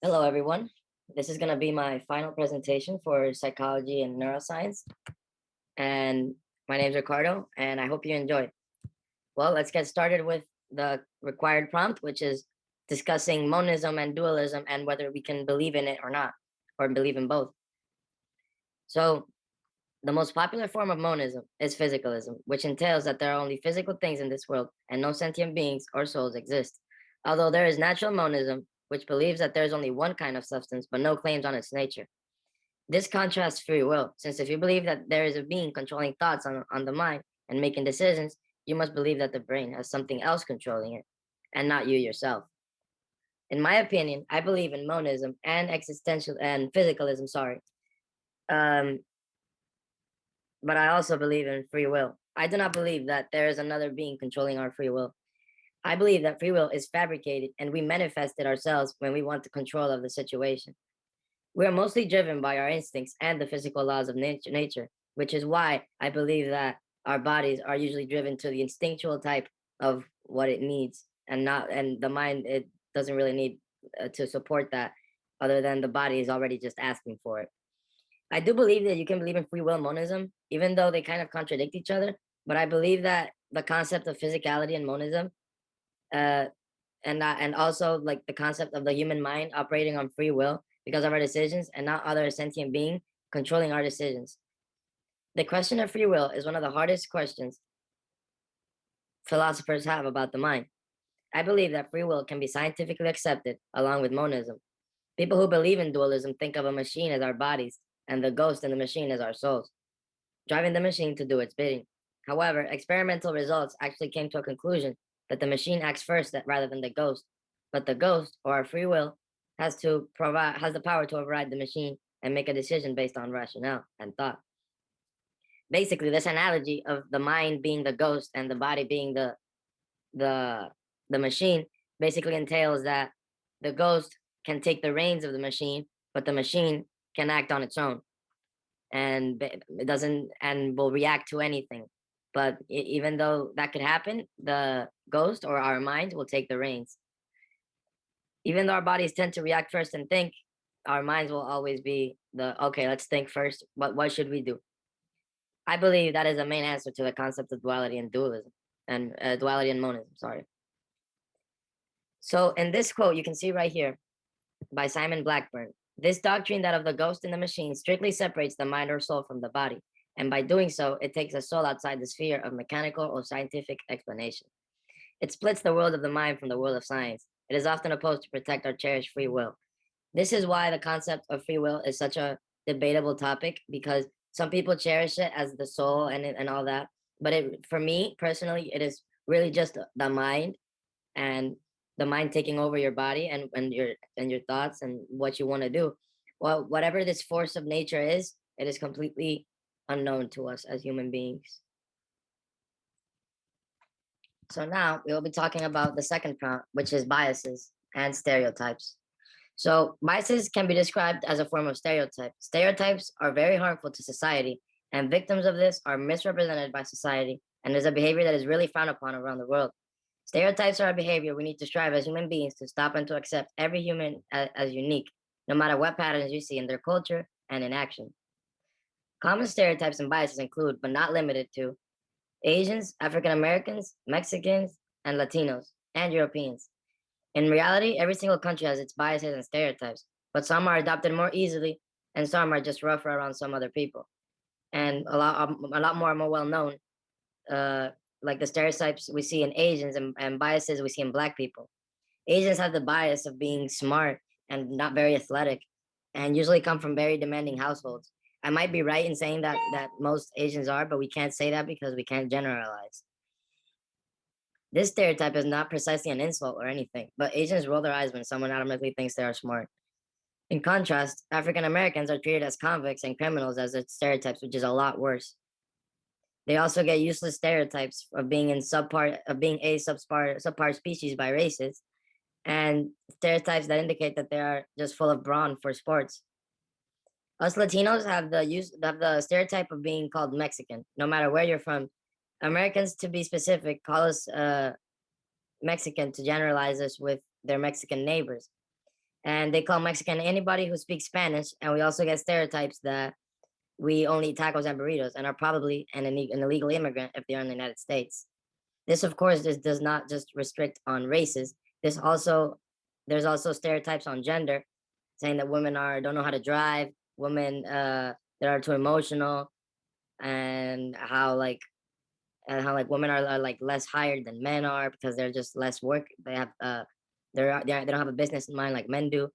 Hello, everyone. This is going to be my final presentation for psychology and neuroscience. And my name is Ricardo, and I hope you enjoy. Well, let's get started with the required prompt, which is discussing monism and dualism and whether we can believe in it or not, or believe in both. So, the most popular form of monism is physicalism, which entails that there are only physical things in this world and no sentient beings or souls exist. Although there is natural monism, which believes that there is only one kind of substance but no claims on its nature. This contrasts free will, since if you believe that there is a being controlling thoughts on the mind and making decisions, you must believe that the brain has something else controlling it, and not you yourself. In my opinion, I believe in monism and existential and physicalism, um, but I also believe in free will. I do not believe that there is another being controlling our free will. I believe that free will is fabricated and we manifest it ourselves when we want the control of the situation. We are mostly driven by our instincts and the physical laws of nature, which is why I believe that our bodies are usually driven to the instinctual type of what it needs, and the mind, it doesn't really need to support that, other than the body is already just asking for it. I do believe that you can believe in free will monism, even though they kind of contradict each other. But I believe that the concept of physicality and monism, uh, and also like the concept of the human mind operating on free will because of our decisions and not other sentient being controlling our decisions. The question of free will is one of the hardest questions philosophers have about the mind. I believe that free will can be scientifically accepted along with monism. People who believe in dualism think of a machine as our bodies and the ghost in the machine as our souls, driving the machine to do its bidding. However, experimental results actually came to a conclusion that the machine acts first rather than the ghost, but the ghost, or our free will, has the power to override the machine and make a decision based on rationale and thought. Basically, this analogy of the mind being the ghost and the body being the the machine basically entails that the ghost can take the reins of the machine, but the machine can act on its own and it doesn't and will react to anything. But even though that could happen, the ghost or our mind will take the reins. Even though our bodies tend to react first and think, our minds will always be okay, let's think first. What should we do? I believe that is the main answer to the concept of duality and dualism, and duality and monism. Sorry. So in this quote, you can see right here by Simon Blackburn, this doctrine that of the ghost in the machine strictly separates the mind or soul from the body, and by doing so, it takes the soul outside the sphere of mechanical or scientific explanation. It splits the world of the mind from the world of science. It is often opposed to protect our cherished free will. This is why the concept of free will is such a debatable topic, because some people cherish it as the soul and all that. But for me personally, it is really just the mind, and the mind taking over your body and your thoughts and what you want to do. Well, whatever this force of nature is, it is completely unknown to us as human beings. So now we will be talking about the second prompt, which is biases and stereotypes. So biases can be described as a form of stereotype. Stereotypes are very harmful to society, and victims of this are misrepresented by society, and is a behavior that is really frowned upon around the world. Stereotypes are a behavior we need to strive as human beings to stop and to accept every human as unique, no matter what patterns you see in their culture and in action. Common stereotypes and biases include, but not limited to, Asians, African Americans, Mexicans, and Latinos, and Europeans. In reality, every single country has its biases and stereotypes, but some are adopted more easily, and some are just rougher around some other people. And a lot more well known, like the stereotypes we see in Asians and biases we see in Black people. Asians have the bias of being smart and not very athletic, and usually come from very demanding households. I might be right in saying that most Asians are, but we can't say that because we can't generalize. This stereotype is not precisely an insult or anything, but Asians roll their eyes when someone automatically thinks they are smart. In contrast, African Americans are treated as convicts and criminals as its stereotypes, which is a lot worse. They also get useless stereotypes of being a subpar species by races, and stereotypes that indicate that they are just full of brawn for sports. Us Latinos have the stereotype of being called Mexican, no matter where you're from. Americans, to be specific, call us Mexican to generalize us with their Mexican neighbors. And they call Mexican anybody who speaks Spanish. And we also get stereotypes that we only eat tacos and burritos and are probably an illegal immigrant if they are in the United States. This, of course, this does not just restrict on races. This also There's also stereotypes on gender, saying that women are don't know how to drive, women that are too emotional, and how like women are like less hired than men are because they're just less work. They have they don't have a business in mind like men do.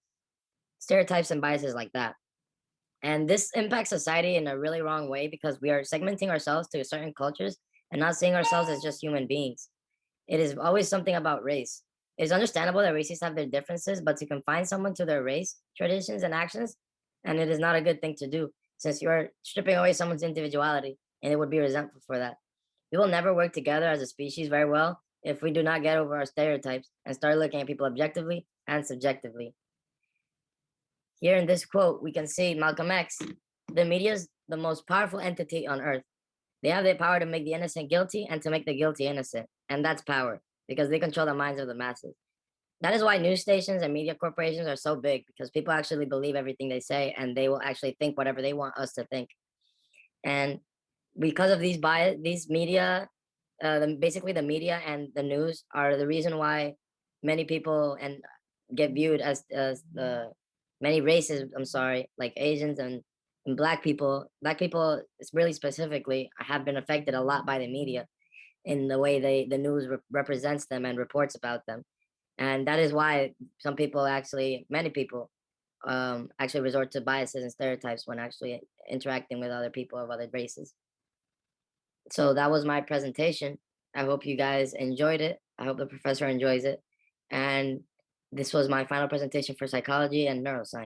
Stereotypes and biases like that. And this impacts society in a really wrong way because we are segmenting ourselves to certain cultures and not seeing ourselves as just human beings. It is always something about race. It is understandable that races have their differences, but to confine someone to their race, traditions, and actions, and it is not a good thing to do since you are stripping away someone's individuality, and it would be resentful for that. We will never work together as a species very well if we do not get over our stereotypes and start looking at people objectively and subjectively. Here in this quote, we can see Malcolm X: the media is the most powerful entity on earth. They have the power to make the innocent guilty and to make the guilty innocent. And that's power because they control the minds of the masses. That is why news stations and media corporations are so big because people actually believe everything they say and they will actually think whatever they want us to think. And because of these media, basically the media and the news are the reason why many people and get viewed as the many races. I'm sorry, like Asians and Black people really specifically have been affected a lot by the media in the way the news represents them and reports about them, and that is why many people actually resort to biases and stereotypes when actually interacting with other people of other races. So that was my presentation. I hope you guys enjoyed it. I hope the professor enjoys it. And this was my final presentation for psychology and neuroscience.